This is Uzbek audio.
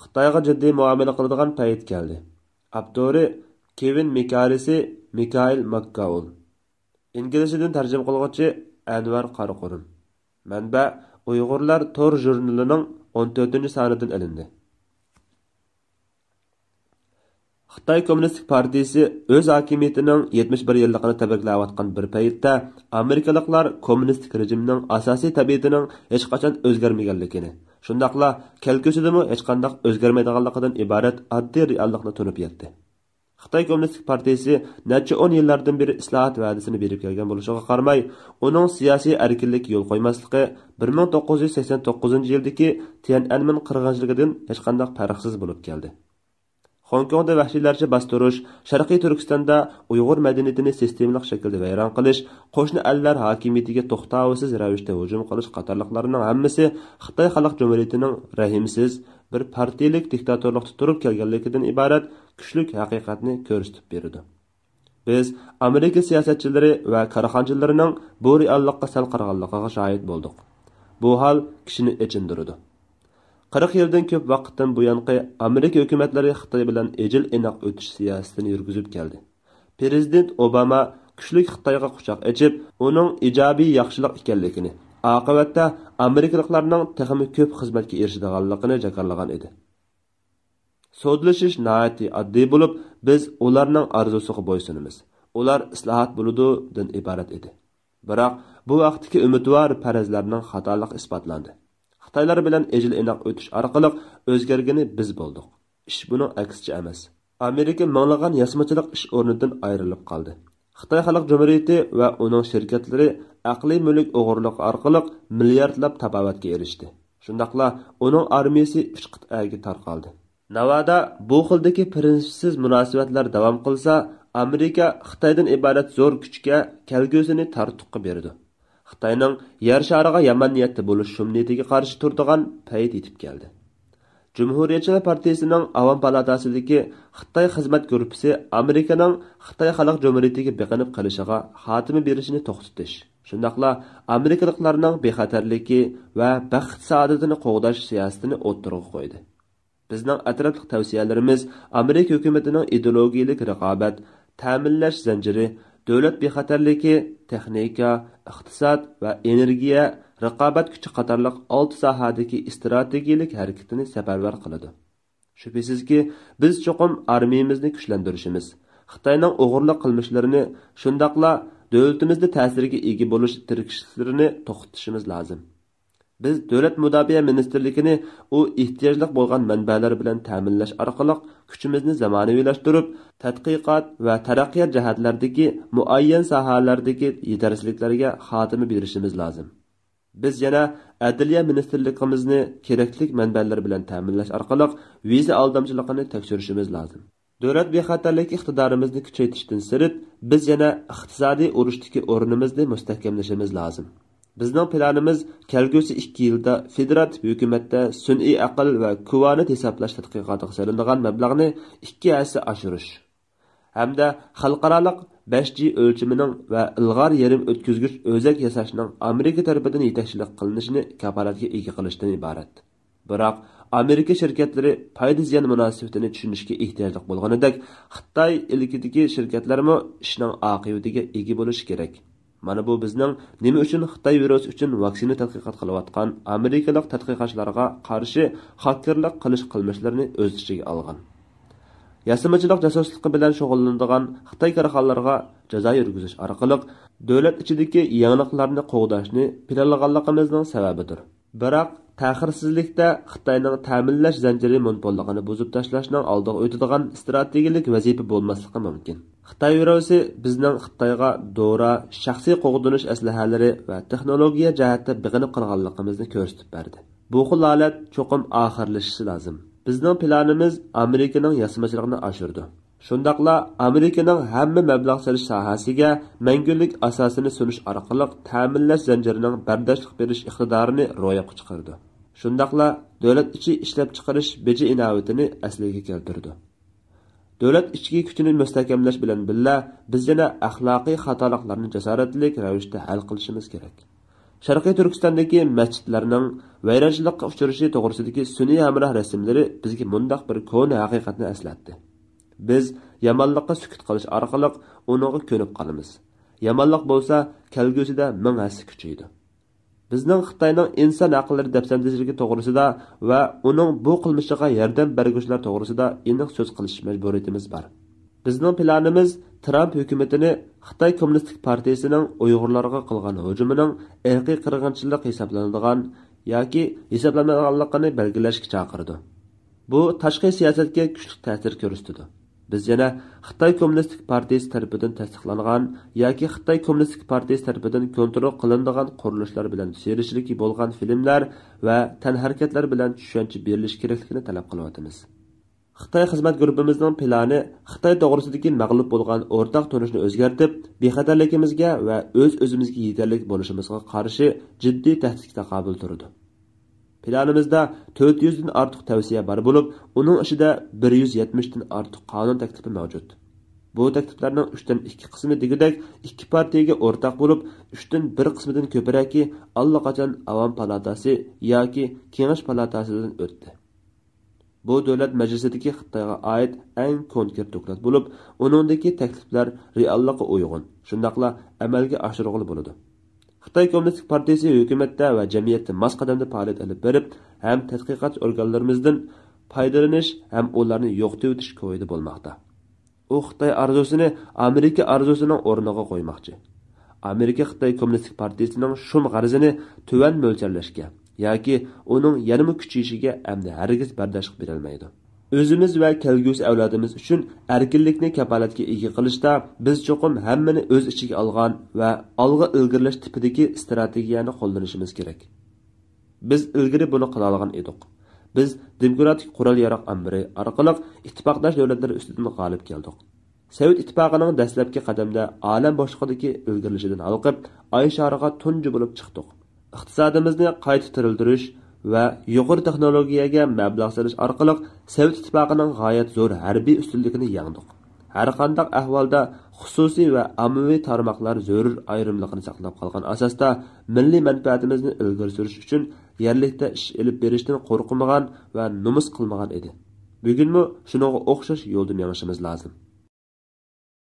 Xitoyga jiddiy muomala qiladigan payt keldi. Avtori Kevin Mikarisi Mikail Makkaul. İngilizcedən tərcümə qılğıcı Anvar Qaraqurun. Mənbə Uyg'urlar Tor jurnalining 14-cü sanidan ilindi. Xitoy Kommunistik Partiyasi o'z hokimiyatining 71 yilligini tabriklayotgan bir paytda Amerikaliklar kommunistik rejimning asosiy tabiatining hech qachon o'zgarmaganligini, shundaqla kelgusidimi hech qanday o'zgarmaydiganligidan iborat oddiy reallikni tunib yetdi. Xitoy Kommunistik Partiyasi necha 10 yillardan beri islohot va'dasini berib kelgan bo'lishiga qaramay, uning siyosiy erkinlikka yo'l qo'ymasligi 1989-yildagi Tiananmen qirg'inchiligidan hech qanday farqsiz bo'lib keldi. Hong Kongda vahshiylarcha bastirish, Sharqiy Turkistonda Uyg'ur madaniyatini sistemalik shaklda vayron qilish, qo'shni ellar hokimiyatiga to'xtovsiz ravishda hujum qilish qatorliqlarining hammasi Xitoy Xalq Jumhuriyatining rahimsiz bir partiyalik diktatorlikda turib kelganligidan iborat kuchli haqiqatni ko'rsatib berdi. Biz Amerika siyosatchilari va korxonchilarining bu reallikqa sal qarag'anligiga shohid bo'ldik. Bu hol kishini ichindirdi. 40 yildan ko'p vaqtdan buyanqi Amerika hukumatlari Xitoy bilan ejil inoq o'tish siyosatini yurgizib keldi. Prezident Obama kuchli Xitoyga quchoq ochib, uning ijobiy yaxshilik ekanligini, oqibatda Amerikaliklarning texmi ko'p xizmatga erishadiganligini jakarlagan edi. Sodlashish nihoyatda oddiy bo'lib, biz ularning orzusiga bo'ysunamiz. Ular islohot bo'ludidan iborat edi. Biroq bu vaqtdagi umidvor farazlarning xatoligi isbotlandi. Xitoylar bilan ejil inoq o'tish orqali o'zgargani biz bo'ldik. Ish buning aksicha emas. Amerika minglagan yasmachilik ish o'rnidan ayrilib qoldi. Xitoy Xalq Jumhuriyati va uning shirkatlari aqliy mulk o'g'irligi orqali milliardlab tabobatga erishdi. Shundaqla uning armiyasi 3 qit'aga tarqaldi. Navoda bu xildagi prinsipsiz munosabatlar davom qilsa, Amerika Xitoydan iborat zo'r kuchga kelgusini tartuqqa berdi. Xitoyning yer shariga yomon niyatda bo'lish shumniyatiga qarshi turadigan payt yetib keldi. Cumhuriyetçiler Partiyasining Avam palatasidagi Xitoy xizmat guruhi Amerikaning Xitoy Xalq Jumhuriyatiga beqinib qilishiga xotimi berishini to'xtatish, shundaqla Amerikaliklarning bexatarligi va baxt saodatini qo'g'dash siyosatini o'ttirg'a qo'ydi. Bizning atrofli tavsiyalarimiz Amerika hukumatining ideologiyalik raqobat, ta'minlash zanjiri, davlat bexatarligi, texnika, iqtisod va energiya, raqobat kuchi qatorliq 6 sohadagi strategik harakatini safarbar qiladi. Shubhisizki, biz cho'qim armiyamizni kuchlantirishimiz, Xitoyning o'g'irlik qilmishlarini, shundaqla davlatimizda ta'siriga ega bo'lish tirikishlarini to'xtatishimiz lozim. Biz davlat mudofaa ministerligini u ehtiyojli bo'lgan manbalar bilan ta'minlash orqali kuchimizni zamonaviylashtirib, tadqiqot va taraqqiyot jihatlaridagi muayyan sohalardagi yetarliliklarga xotima berishimiz lozim. Biz yana Adliya ministerligimizni kerakli manbalar bilan ta'minlash orqali viza aldamchiligini tekshirishimiz lozim. Davlat bexatarlik iqtidorimizni kuchaytirishdan sirt, biz yana iqtisodiy urushdagi o'rnimizni mustahkamlashimiz lozim. Bizning planimiz kelgusi 2 yilda federativ hukumatda sun'iy aql va kuvonat hisoblash tadqiqotiga solinadigan mablag'ni 2 hassa oshirish hamda xalqaroliq 5G o'lchamining va ilg'or yerim o'tkazgich o'zak yasashning Amerika tarafidan yetakchilik qilinishini kafolatga ega qilishdan iborat. Biroq Amerika shirkatlari foyda ziyon munosabatini tushunishga ehtiyojli bo'lganidek, Xitoy ilkidagi shirkatlarmi ishning oqibatiga ega bo'lishi kerak. Mana bu bizning nima uchun Xitoy virusi uchun vaksina tadqiqot qilayotgan amerikalik tadqiqotchilarga qarshi xakerlik qilish qilmishlarini o'z ichiga olgan. Yasamachilik jasusligi bilan shug'ullanadigan Xitoy korxonalariga jazo yurgizish orqali davlat ichidagi yangiliklarni qo'g'dashni planlaganligimizning sababidir. Biroq ta'xirsizlikda Xitoyning ta'minlash zanjiri monopolligini buzib tashlashning oldiga o'tadigan strategik vazifa bo'lmasligi mumkin. Xitoy virusi bizning Xitoyga dora, shaxsiy qo'g'dinish aslahalari va texnologiya jihatda biqinib qolganligimizni ko'rsatib berdi. Bu xil holat cho'qim oxirlashishi lozim. Bizning planimiz Amerikaning yasamachiligini oshirdi. Shundaqla Amerikaning hamma mablag' solish sohasiga mangulik asosini sunish orqali ta'minlash zanjirining bardoshlik berish iqtidorini ro'yobga chiqardi. Shundaqla davlat ichi ishlab chiqarish beji inovatini asliga keltirdi. Davlat ichki kuchini mustahkamlash bilan birga biz yana axloqiy xatoliklarni jasoratli ravishda hal qilishimiz kerak. Sharqiy Turkistondagi masjidlarning vayronchilikqa uchrashi to'g'risidagi sun'iy hamroh rasmlari bizga mundaq bir ko'na haqiqatni eslatdi. Biz yomonlikqa sukut qilish orqali uningga ko'nib qolamiz. Yomonlik bo'lsa, kelgusida ming hassa kuchaydi. Bizning Xitoyning inson aqllari dafsandachiligi to'g'risida va uning bu qilmishiga yordam berguvchilar to'g'risida aniq so'z qilish majburiyatimiz bor. Bizning planimiz Trump hukumatini Xitoy Kommunistik partiyasining Uyg'urlarga qilgan hujumining irqiy qirg'inchilik hisoblanadigan yoki hisoblanmaganligini belgilashga chaqirdi. Bu tashqi siyosatga kuchli ta'sir ko'rsatdi. Biz yana Xitoy Kommunistik partiyasi tomonidan tasdiqlangan yoki Xitoy Kommunistik partiyasi tomonidan kontrol qilinadigan qurilishlar bilan serishlik bo'lgan filmlar va tanharakatlar bilan tushuncha berilish kerakligini talab qilyapmiz. Xitoy xizmat guruhimizning plani Xitoy to'g'risidagi mag'lub bo'lgan o'rtaq tunishni o'zgartib, bexatarligimizga va o'z-o'zimizga yetarli bo'lishimizga qarshi jiddiy tahdidga taqobil turdi. Planimizda 400 dan ortiq tavsiya bor bo'lib, uning ichida 170 dan ortiq qonun taklifi mavjud. Bu takliflarning 3 dan 2 qismi degidek ikki partiyaga o'rtaq bo'lib, 3 dan 1 qismidan ko'proqi allaqachon Avam palatasi yoki Kengash palatasidan o'tdi. Bu davlat majlisidagi Xitoyga oid eng konkret doklad bo'lib, uningdagi takliflar reallikqa uyg'un, shundaqla amalga oshirg'ili bo'ladi. Xitoy Kommunistik partiyasi hukumatda va jamiyatda mos qadamda faoliyat olib berib, ham tadqiqot organlarimizdan foydalanish, ham ularni yo'qotib o'tish ko'yida bo'lmoqda. U Xitoy arzusini Amerika arzusining o'rniga qo'ymoqchi. Amerika Xitoy Kommunistik partiyasining shum g'arzini tuvan mo'lcharlashga yoki uning yanada kuchayishiga hamda hargiz bardosh bera olmaydi. O'zimiz va kelgusi avlodimiz uchun erkinlikni kafolatga ega qilishda biz cho'qim hammani o'z ichiga olgan va olg'a ilgirlash tipidagi strategiyani qo'llanishimiz kerak. Biz ilgari buni qila olgan edik. Biz demokratik qurol-yarog' amri orqali ittifoqdosh davlatlar ustidan g'olib keldik. Sovet ittifoqining dastlabki qadamda olam boshlig'idagi ilgirlashidan olqib, Oy shariga tunji bo'lib chiqdik. Iqtisodimizni qayta tirildirish va yuqori texnologiyaga mablag' solish orqali Sovet ittifoqining g'oyat zo'r harbiy ustunligini yengdik. Har qanday ahvolda xususiy va ommaviy tarmoqlar zarur ayrimligini saqlab qolgan asosda milliy manfaatimizni ilgari surish uchun yerlikda ish olib berishdan qo'rqmagan va nomus qilmagan edi. Bugunmi shunga o'xshash yo'lda mengishimiz lozim.